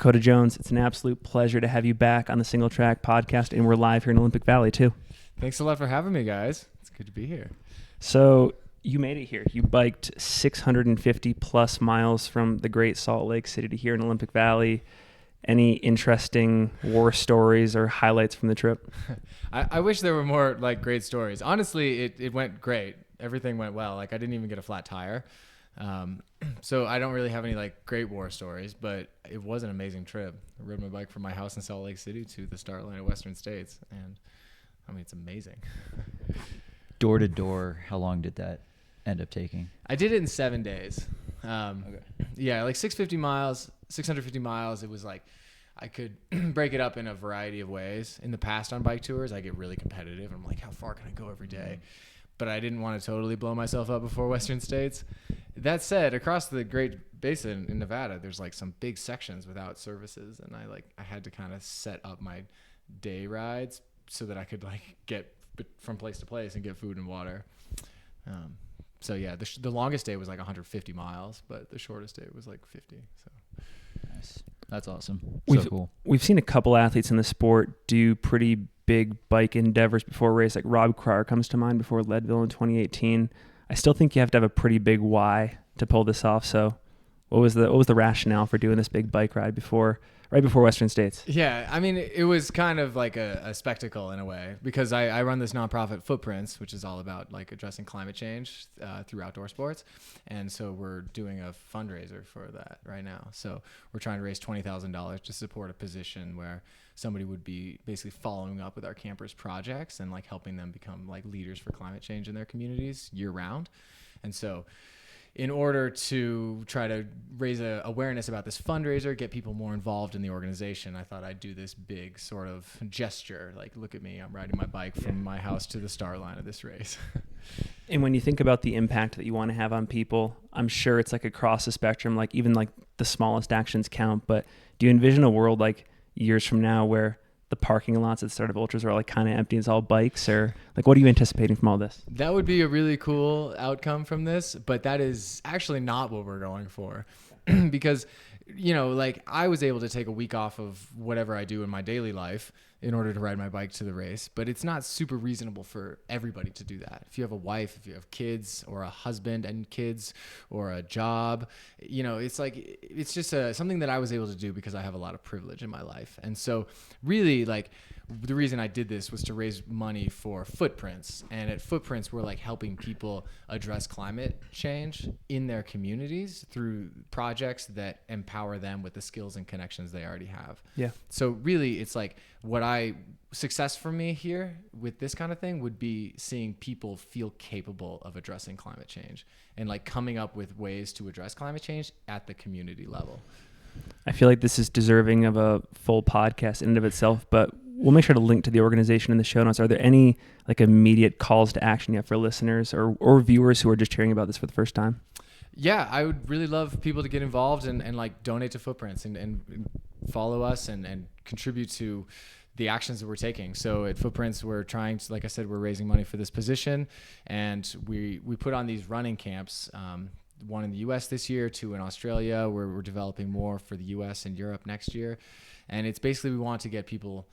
Dakota Jones, it's an absolute pleasure to have you back on the Singletrack Podcast, and we're live here in Olympic Valley too. Thanks a lot for having me, guys. It's good to be here. So you made it here. You biked 650 plus miles from the great Salt Lake City to here in Olympic Valley. Any interesting war stories or highlights from the trip? I wish there were more great stories. Honestly, it went great. Everything went well. I didn't even get a flat tire. So I don't really have any great war stories, but it was an amazing trip. I rode my bike from my house in Salt Lake City to the start line of Western States, and it's amazing. Door to door, how long did that end up taking? I did it in 7 days. Okay. Yeah, 650 miles, 650 miles. It was I could break it up in a variety of ways. In the past on bike tours, I get really competitive. I'm how far can I go every day? But I didn't want to totally blow myself up before Western States. That said, across the Great Basin in Nevada, there's some big sections without services, and I had to kind of set up my day rides so that I could get from place to place and get food and water. So yeah, the longest day was 150 miles, but the shortest day was 50. So nice. That's awesome. So cool. We've seen a couple athletes in the sport do pretty big bike endeavors before a race. Rob Cryer comes to mind before Leadville in 2018. I still think you have to have a pretty big why to pull this off. So what was the rationale for doing this big bike ride right before Western States? Yeah, it was kind of like a spectacle in a way, because I run this nonprofit Footprints, which is all about addressing climate change through outdoor sports. And so we're doing a fundraiser for that right now. So we're trying to raise $20,000 to support a position where somebody would be basically following up with our campers' projects and helping them become leaders for climate change in their communities year round. And so in order to try to raise awareness about this fundraiser, get people more involved in the organization, I thought I'd do this big sort of gesture. Look at me, I'm riding my bike from my house to the start line of this race. And when you think about the impact that you want to have on people, I'm sure it's across the spectrum, even the smallest actions count. But do you envision a world years from now where the parking lots at Start of Ultras are kind of empty, it's all bikes, or what are you anticipating from all this? That would be a really cool outcome from this, but that is actually not what we're going for. Because I was able to take a week off of whatever I do in my daily life in order to ride my bike to the race, but it's not super reasonable for everybody to do that. If you have a wife, if you have kids, or a husband and kids, or a job, it's just something that I was able to do because I have a lot of privilege in my life. And so really the reason I did this was to raise money for Footprints. And at Footprints, we're helping people address climate change in their communities through projects that empower them with the skills and connections they already have. Yeah. So really it's success for me here with this kind of thing would be seeing people feel capable of addressing climate change and coming up with ways to address climate change at the community level. I feel like this is deserving of a full podcast in and of itself, but we'll make sure to link to the organization in the show notes. Are there any immediate calls to action yet for listeners or viewers who are just hearing about this for the first time? Yeah, I would really love people to get involved and donate to Footprints and follow us and contribute to the actions that we're taking. So at Footprints, we're trying to, like I said, we're raising money for this position, and we put on these running camps, one in the U.S. this year, 2 in Australia, where we're developing more for the U.S. and Europe next year. And it's basically we want to get people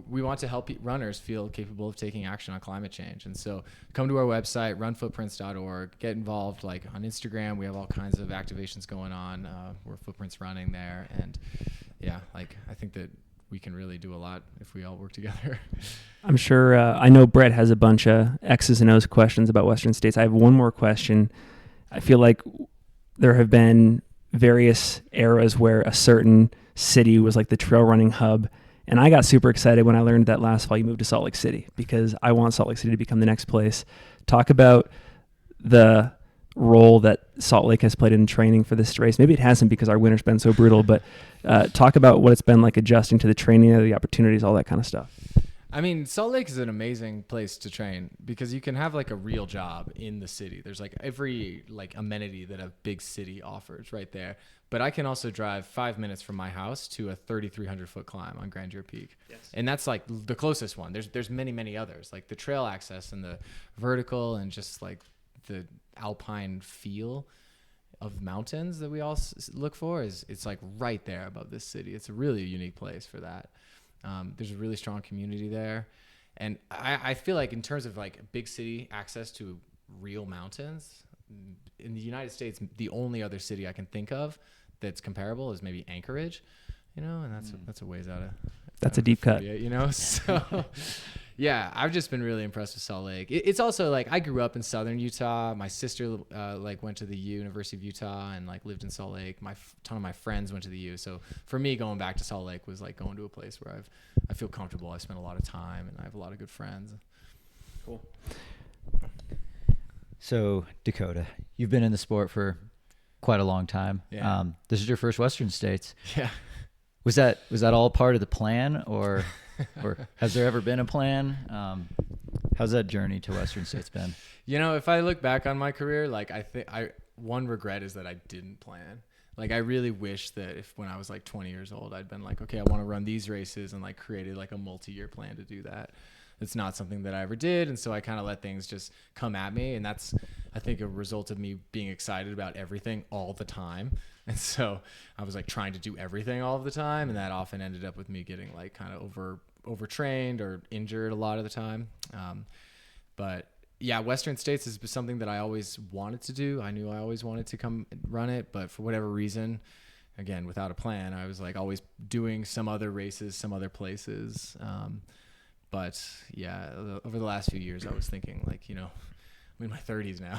we want to help runners feel capable of taking action on climate change. And so come to our website, runfootprints.org, get involved on Instagram. We have all kinds of activations going on. We're Footprints Running there. And yeah, I think that we can really do a lot if we all work together. I'm sure, I know Brett has a bunch of X's and O's questions about Western States. I have one more question. I feel like there have been various eras where a certain city was the trail running hub. And I got super excited when I learned that last fall you moved to Salt Lake City, because I want Salt Lake City to become the next place. Talk about the role that Salt Lake has played in training for this race. Maybe it hasn't because our winter's been so brutal, but talk about what it's been like adjusting to the training, the opportunities, all that kind of stuff. Salt Lake is an amazing place to train because you can have a real job in the city. There's every amenity that a big city offers right there. But I can also drive 5 minutes from my house to a 3,300 foot climb on Grandeur Peak. Yes. And that's the closest one. There's many, many others, the trail access and the vertical and just the alpine feel of mountains that we all look for is it's like right there above this city. It's a really unique place for that. There's a really strong community there. And I feel like in terms of like big city access to real mountains in the United States, the only other city I can think of that's comparable is maybe Anchorage, and that's a ways out of. That's a deep cut. So yeah, I've just been really impressed with Salt Lake. It's also like I grew up in southern Utah. My sister like went to the University of Utah and like lived in Salt Lake. Ton of my friends went to the U. So for me, going back to Salt Lake was like going to a place where I feel comfortable. I spent a lot of time and I have a lot of good friends. Cool. So Dakota, you've been in the sport for quite a long time. Yeah. This is your first Western States. Yeah. Was that all part of the plan, or has there ever been a plan? How's that journey to Western States been? If I look back on my career, like I think one regret is that I didn't plan. Like I really wish that if when I was like 20 years old, I'd been like, okay, I want to run these races and like created like a multi-year plan to do that. It's not something that I ever did. And so I kind of let things just come at me. And that's, I think, a result of me being excited about everything all the time. And so I was like trying to do everything all of the time. And that often ended up with me getting like kind of overtrained or injured a lot of the time. But yeah, Western States is something that I always wanted to do. I knew I always wanted to come run it. But for whatever reason, again, without a plan, I was like always doing some other races, some other places. But yeah, over the last few years, I was thinking like, I'm in my 30s now.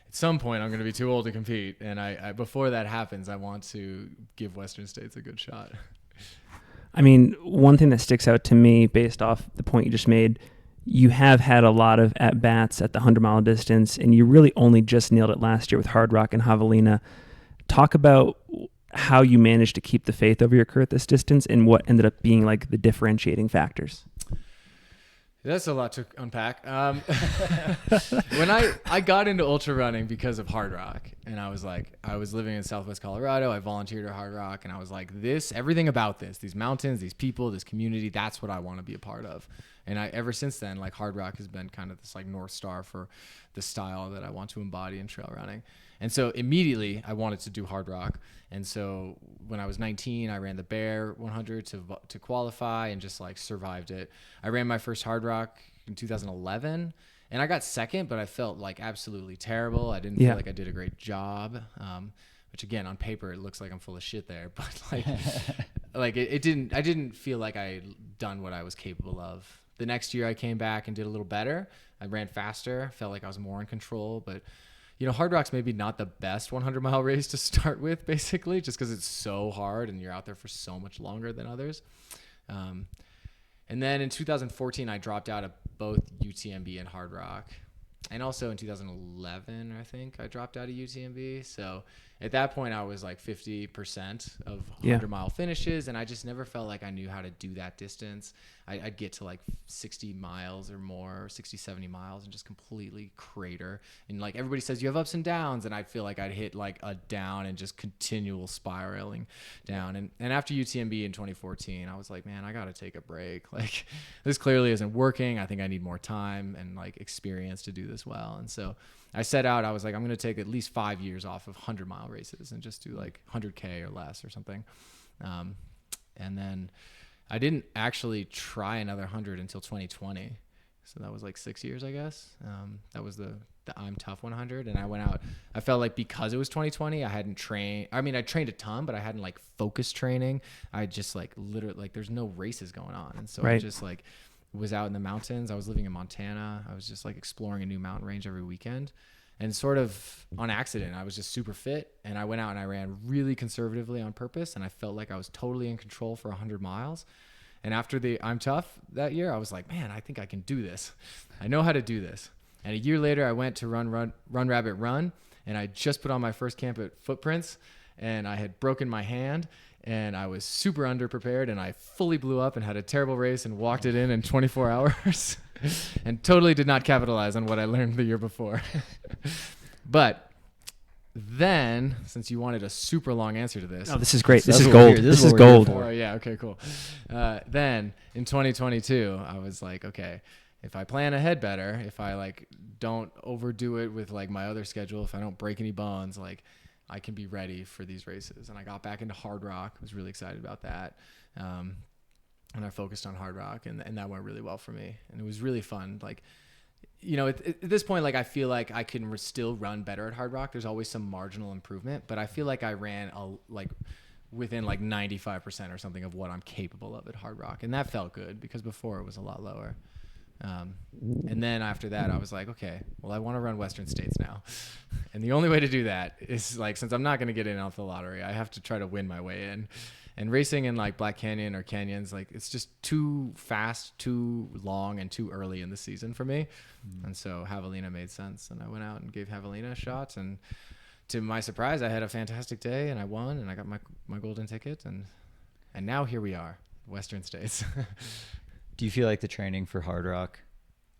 At some point, I'm going to be too old to compete. And I before that happens, I want to give Western States a good shot. I mean, one thing that sticks out to me based off the point you just made, you have had a lot of at-bats at the 100-mile distance, and you really only just nailed it last year with Hard Rock and Javelina. Talk about how you managed to keep the faith over your career at this distance and what ended up being like the differentiating factors. That's a lot to unpack. When I got into ultra running because of Hard Rock, and I was living in Southwest Colorado. I volunteered at Hard Rock, and I was like, everything about these mountains, these people, this community, that's what I want to be a part of. And ever since then, like Hard Rock has been kind of this like North Star for the style that I want to embody in trail running. And so immediately I wanted to do Hard Rock. And so when I was 19, I ran the Bear 100 to qualify and just like survived it. I ran my first Hard Rock in 2011 and I got second, but I felt like absolutely terrible. I didn't feel like I did a great job. Which again, on paper, it looks like I'm full of shit there, but like, I didn't feel like I had done what I was capable of. The next year I came back and did a little better. I ran faster, felt like I was more in control, but Hard Rock's maybe not the best 100-mile race to start with, basically, just because it's so hard and you're out there for so much longer than others. And then in 2014, I dropped out of both UTMB and Hard Rock. And also in 2011, I think, I dropped out of UTMB. So at that point, I was like 50% of 100-mile finishes, and I just never felt like I knew how to do that distance. I'd get to like 60 miles or more, 60, 70 miles, and just completely crater. And like everybody says, you have ups and downs, and I feel like I'd hit like a down and just continual spiraling down. And after UTMB in 2014, I was like, man, I got to take a break. Like this clearly isn't working. I think I need more time and like experience to do this well. And so I set out, I was like, I'm going to take at least 5 years off of 100-mile races and just do like 100K or less or something. And then I didn't actually try another 100 until 2020. So that was like 6 years, I guess. That was the I'm Tough 100. And I went out, I felt like because it was 2020, I hadn't trained. I mean, I trained a ton, but I hadn't like focused training. I just like literally, like there's no races going on. And so I just like was out in the mountains. I was living in Montana. I was just like exploring a new mountain range every weekend. And sort of on accident, I was just super fit. And I went out and I ran really conservatively on purpose. And I felt like I was totally in control for 100 miles. And after the I'm Tough that year, I was like, man, I think I can do this. I know how to do this. And a year later, I went to Run Rabbit Run. And I just put on my first camp at Footprints. And I had broken my hand. And I was super underprepared, and I fully blew up and had a terrible race and walked it in 24 hours and totally did not capitalize on what I learned the year before. But then, since you wanted a super long answer to this. Oh, this is great. This is what gold. we're- This what is we're gold. here for. Oh, yeah. Okay, cool. Then in 2022, I was like, okay, if I plan ahead better, if I like don't overdo it with like my other schedule, if I don't break any bones, like I can be ready for these races. And I got back into hard rock. I was really excited about that. And I focused on hard rock, and that went really well for me. And it was really fun. Like, you know, at this point, like, I feel like I can still run better at hard rock. There's always some marginal improvement, but I feel like I ran within like 95% or something of what I'm capable of at hard rock. And that felt good because before it was a lot lower. And then after that, I was like, okay, well, I want to run Western States now. And the only way to do that is, like, since I'm not going to get in off the lottery, I have to try to win my way in. And racing in like Black Canyon or canyons, like, it's just too fast, too long, and too early in the season for me. And so Javelina made sense. And I went out and gave Javelina a shot. And to my surprise, I had a fantastic day, and I won, and I got my golden ticket. And now here we are, Western States. Do you feel like the training for hard rock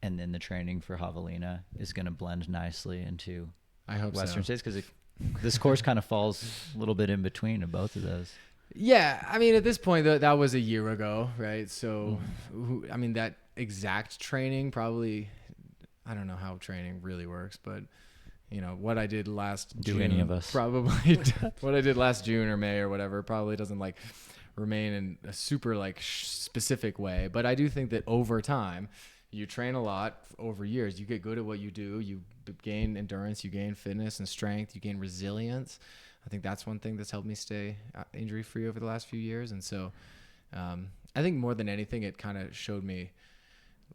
and then the training for Javelina is going to blend nicely into I hope Western so. States? Because this course kind of falls a little bit in between of both of those. Yeah, I mean, at this point, that was a year ago, right? So, I mean, that exact training probably, I don't know how training really works, but, you know, what I did last June, any of us? probably, what I did last June or May or whatever, probably doesn't, like, remain in a super, like, specific way. But I do think that over time, you train a lot over years. You get good at what you do. You gain endurance, you gain fitness and strength, you gain resilience. I think that's one thing that's helped me stay injury-free over the last few years. And so I think more than anything, it kind of showed me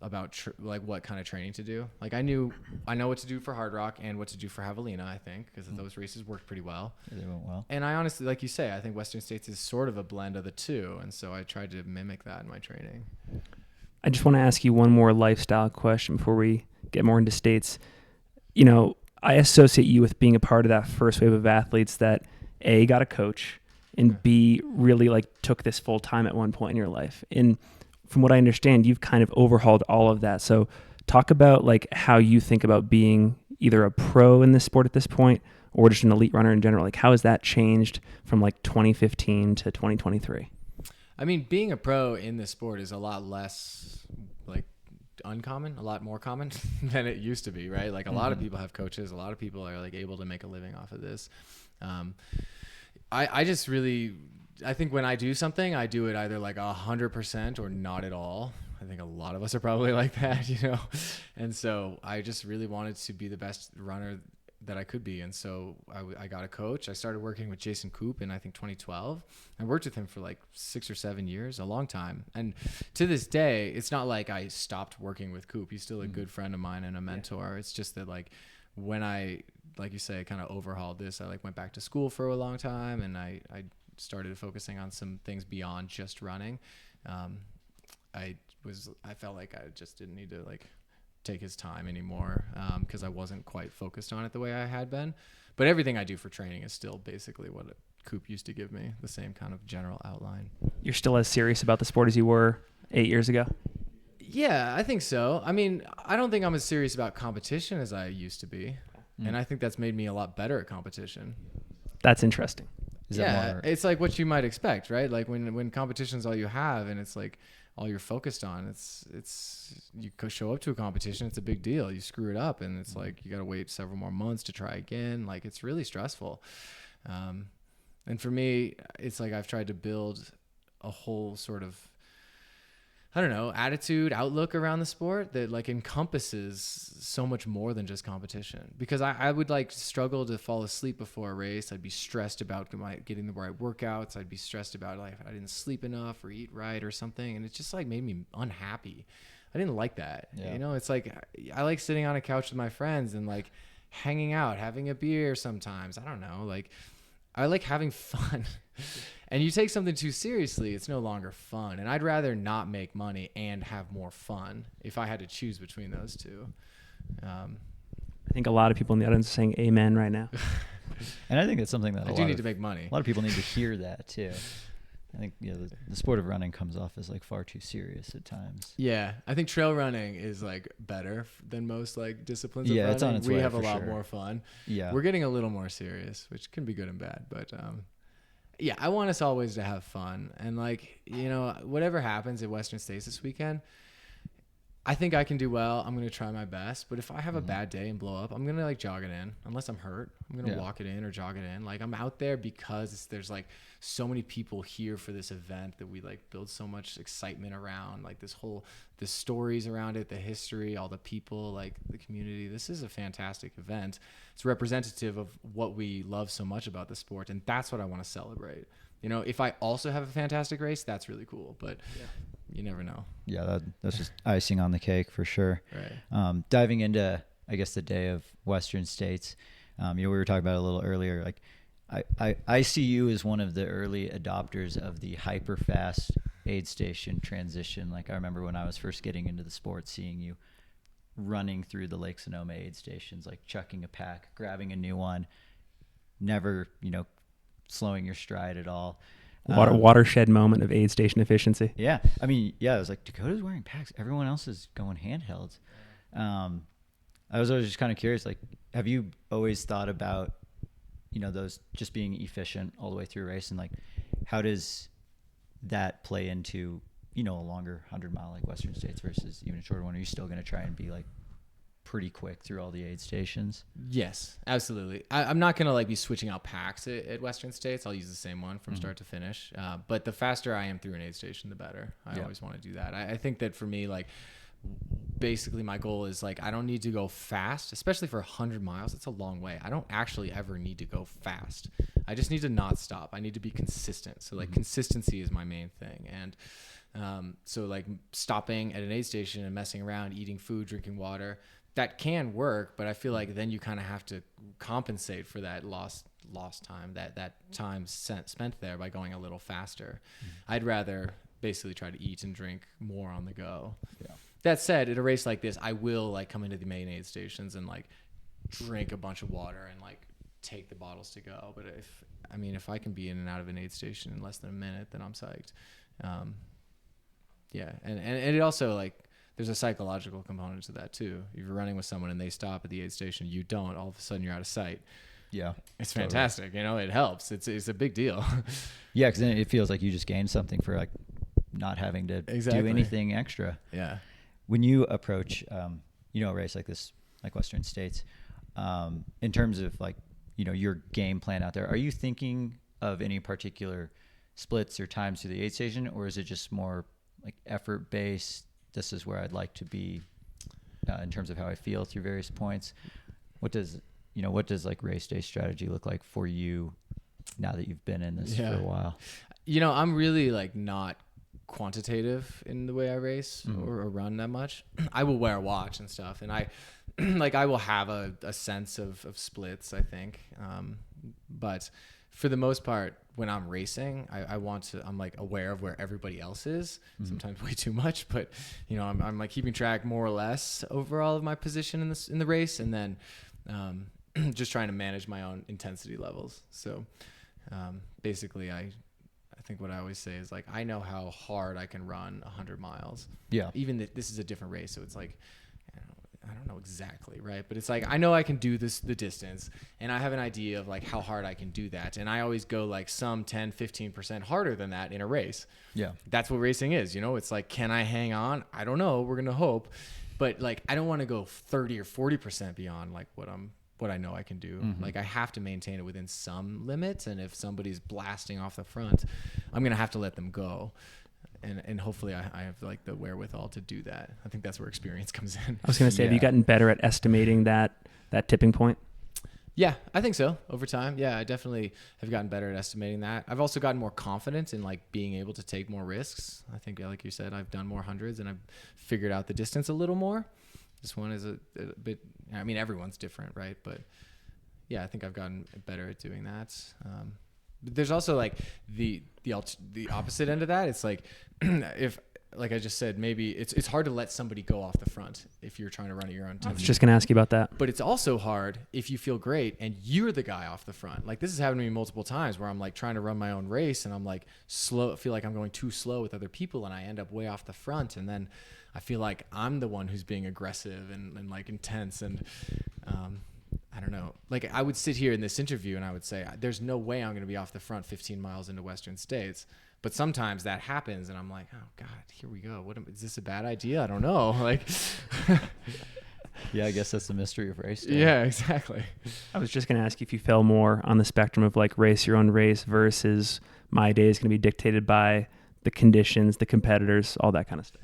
about like what kind of training to do. Like, I know what to do for hard rock and what to do for Javelina, I think, because those races worked pretty well. Yeah, they went well. And I honestly, like you say, I think Western States is sort of a blend of the two. And so I tried to mimic that in my training. I just want to ask you one more lifestyle question before we get more into states. You know, I associate you with being a part of that first wave of athletes that A, got a coach, and B, really like took this full time at one point in your life. And from what I understand, you've kind of overhauled all of that. So talk about like how you think about being either a pro in this sport at this point or just an elite runner in general. Like, how has that changed from like 2015 to 2023? I mean, being a pro in this sport is a lot less like uncommon, a lot more common than it used to be, right? Like, a lot of people have coaches, a lot of people are like able to make a living off of this. I just really, I think when I do something, I do it either like 100% or not at all. I think a lot of us are probably like that, you know? And so I just really wanted to be the best runner that I could be. And so I got a coach. I started working with Jason Koop in, I think, 2012. I worked with him for like 6 or 7 years, a long time. And to this day, it's not like I stopped working with Koop. He's still a good friend of mine and a mentor. It's just that, like, when I, like you say, kind of overhauled this, I like went back to school for a long time, and I started focusing on some things beyond just running. I felt like I just didn't need to like take his time anymore, because I wasn't quite focused on it the way I had been. But everything I do for training is still basically what Coop used to give me, the same kind of general outline. You're still as serious about the sport as you were 8 years ago? Yeah, I think so. I mean, I don't think I'm as serious about competition as I used to be. And I think that's made me a lot better at competition. That's interesting. It's like what you might expect, right? Like when competition's all you have and it's like all you're focused on, it's you show up to a competition, it's a big deal. You screw it up and it's like you got to wait several more months to try again. Like, it's really stressful. And for me, it's like I've tried to build a whole sort of, I don't know, attitude, outlook around the sport that like encompasses so much more than just competition. Because I would like struggle to fall asleep before a race. I'd be stressed about getting the right workouts. I'd be stressed about like if I didn't sleep enough or eat right or something. And it just like made me unhappy. I didn't like that. Yeah. You know, it's like I like sitting on a couch with my friends and like hanging out, having a beer sometimes. I don't know, like I like having fun. And you take something too seriously, it's no longer fun. And I'd rather not make money and have more fun if I had to choose between those two. I think a lot of people in the audience are saying amen right now. And I think that's something that I do need to make money. A lot of people need to hear that too. I think the sport of running comes off as like far too serious at times. Yeah, I think trail running is like better than most like disciplines of running. It's on its way. We have a for lot sure. more fun. Yeah, we're getting a little more serious, which can be good and bad. But yeah, I want us always to have fun. And like, you know, whatever happens at Western States this weekend, I think I can do well. I'm going to try my best. But if I have a bad day and blow up, I'm going to like jog it in. Unless I'm hurt, I'm going to walk it in or jog it in. Like I'm out there because there's like so many people here for this event that we like build so much excitement around, like the stories around it, the history, all the people, like the community. This is a fantastic event. It's representative of what we love so much about the sport. And that's what I want to celebrate. You know, if I also have a fantastic race, that's really cool. But you never know. Yeah, that's just icing on the cake for sure. Right. Diving into, I guess, the day of Western States, we were talking about it a little earlier. Like, I see you as one of the early adopters of the hyper fast aid station transition. Like I remember when I was first getting into the sport, seeing you running through the Lake Sonoma aid stations, like chucking a pack, grabbing a new one, never, slowing your stride at all. Watershed moment of aid station efficiency. Yeah. I mean, I was like, Dakota's wearing packs. Everyone else is going handhelds. I was always just kind of curious, like, have you always thought about, those just being efficient all the way through a race? And like, how does that play into, a longer 100-mile like Western States versus even a shorter one? Are you still going to try and be like pretty quick through all the aid stations? Yes, absolutely. I'm not going to like be switching out packs at Western States. I'll use the same one from start to finish. But the faster I am through an aid station, the better. I always want to do that. I think that for me, like basically my goal is like, I don't need to go fast, especially for 100 miles. It's a long way. I don't actually ever need to go fast. I just need to not stop. I need to be consistent. So like consistency is my main thing. And so like stopping at an aid station and messing around, eating food, drinking water, that can work, but I feel like then you kind of have to compensate for that lost time, that time spent there by going a little faster. I'd rather basically try to eat and drink more on the go. Yeah. That said, at a race like this, I will like come into the main aid stations and like drink a bunch of water and like take the bottles to go. But if I can be in and out of an aid station in less than a minute, then I'm psyched. And it also like, there's a psychological component to that too. If you're running with someone and they stop at the aid station, you don't, all of a sudden you're out of sight. Yeah. It's fantastic. It helps. It's a big deal. Yeah. Cause then it feels like you just gained something for like not having to do anything extra. Yeah. When you approach, a race like this, like Western States, in terms of like, your game plan out there, are you thinking of any particular splits or times to the aid station, or is it just more like effort based? This is where I'd like to be in terms of how I feel through various points. What does like race day strategy look like for you now that you've been in this for a while? I'm really like not quantitative in the way I race or run that much. I will wear a watch and stuff, and I will have a sense of splits, I think. But for the most part, when I'm racing, I'm like aware of where everybody else is, sometimes way too much, but I'm like keeping track more or less overall of my position in the race, and then just trying to manage my own intensity levels. So basically I think what I always say is like, I know how hard I can run 100 miles. Yeah. Even this is a different race, so it's like, I don't know exactly, right? But it's like, I know I can do the distance, and I have an idea of like how hard I can do that. And I always go like some 10, 15% harder than that in a race. Yeah. That's what racing is. It's like, can I hang on? I don't know. We're going to hope. But like, I don't want to go 30 or 40% beyond like what I know I can do. Like I have to maintain it within some limits. And if somebody's blasting off the front, I'm going to have to let them go. And hopefully I have like the wherewithal to do that. I think that's where experience comes in. I was going to say, have you gotten better at estimating that tipping point? Yeah, I think so. Over time. Yeah, I definitely have gotten better at estimating that. I've also gotten more confident in like being able to take more risks. I think, like you said, I've done more hundreds and I've figured out the distance a little more. This one is a bit, everyone's different, right? But yeah, I think I've gotten better at doing that. But there's also like the opposite end of that. It's like, if, like I just said, maybe it's hard to let somebody go off the front if you're trying to run at your own time. I was just going to ask you about that. But it's also hard if you feel great and you're the guy off the front. Like this has happened to me multiple times where I'm like trying to run my own race and I'm like slow, feel like I'm going too slow with other people and I end up way off the front. And then I feel like I'm the one who's being aggressive and like intense. And I don't know. Like I would sit here in this interview and I would say, there's no way I'm going to be off the front 15 miles into Western States. But sometimes that happens and I'm like, oh God, here we go. Is this a bad idea? I don't know. Like, Yeah, I guess that's the mystery of race day. yeah, exactly. I was just going to ask if you fell more on the spectrum of like race your own race versus my day is going to be dictated by the conditions, the competitors, all that kind of stuff.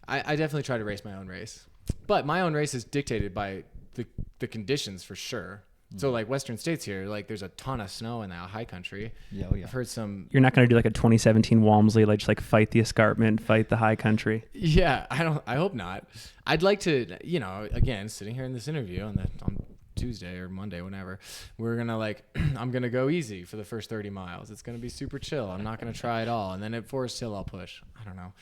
I definitely try to race my own race, but my own race is dictated by the conditions for sure. So like Western States here, like there's a ton of snow in the high country. Yeah, oh yeah. I've heard some. You're not going to do like a 2017 Walmsley, like just like fight the escarpment, fight the high country. Yeah, I hope not. I'd like to, again, sitting here in this interview on Tuesday or Monday, whenever, we're going to I'm going to go easy for the first 30 miles. It's going to be super chill. I'm not going to try it all. And then at Forest Hill, I'll push. I don't know.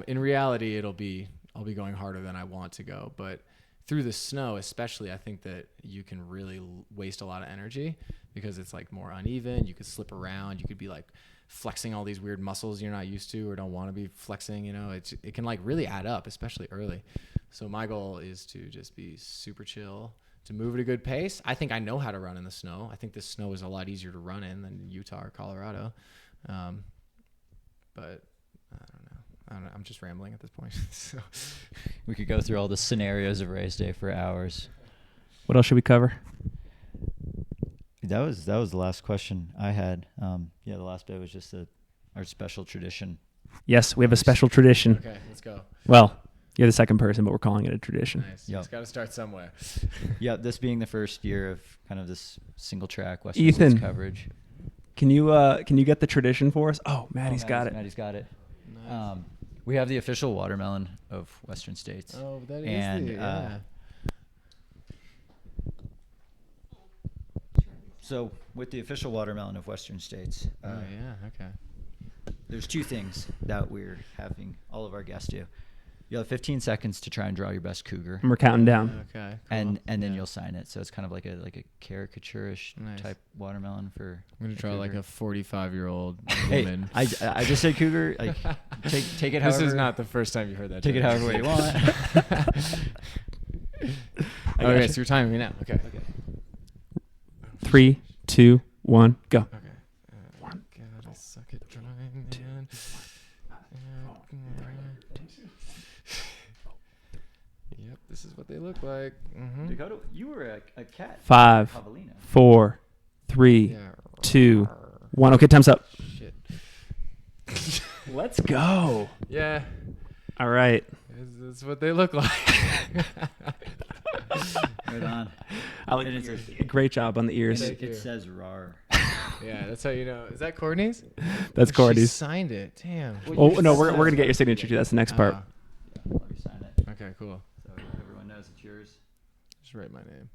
In reality, I'll be going harder than I want to go. But through the snow, especially, I think that you can really waste a lot of energy because it's like more uneven. You could slip around. You could be like flexing all these weird muscles you're not used to or don't want to be flexing. It can like really add up, especially early. So my goal is to just be super chill, to move at a good pace. I think I know how to run in the snow. I think the snow is a lot easier to run in than Utah or Colorado. But I don't know. I'm just rambling at this point. So We could go through all the scenarios of race day for hours. What else should we cover? That was the last question I had. The last bit was just our special tradition. Yes, we have a special tradition. okay, let's go. Well, you're the second person, but we're calling it a tradition. Nice. Yep. It's got to start somewhere. Yeah, this being the first year of kind of this single track Western Ethan. States coverage. Can you get the tradition for us? Oh, Maddie's got it. Maddie's got it. Nice. We have the official watermelon of Western States. Oh, that is and, yeah. So with the official watermelon of Western States, Okay. there's two things that we're having all of our guests do. You'll have 15 seconds to try and draw your best cougar, And we're counting down. Okay. Cool. and then Yeah. you'll sign it. So it's kind of like a caricature-ish Nice. type watermelon for. I'm gonna draw like a 45-year-old Hey, woman. I just said cougar. Like, take it. This However, is not the first time you heard that. Take it term. however way you want. Okay, so you're timing me now. Okay. Okay. 3, 2, 1, go. Okay. One. Gotta suck it dry, man. Yep, this is what they look like. Mm-hmm. Dakota, you were a cat. 5, Javelina. 4, 3, Yeah. 2, 1. Okay, time's up. Shit. Let's go. Yeah, All right. that's what they look like. Right on. I like And the it's- ears. Great job on the ears. Thank you. It says RAR. Yeah, that's how you know. Is that Courtney's? That's She Courtney's. signed it. Damn. Oh, no, we're going to get your signature too. That's the next part. Let me sign it. Okay, cool. So everyone knows it's yours. Just write my name.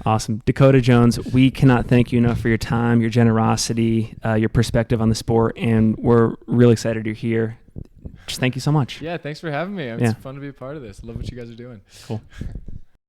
Awesome. Dakota Jones, we cannot thank you enough for your time, your generosity, your perspective on the sport, and we're really excited you're here. Just thank you so much. Yeah, thanks for having me. It's Yeah. fun to be a part of this. Love what you guys are doing. Cool.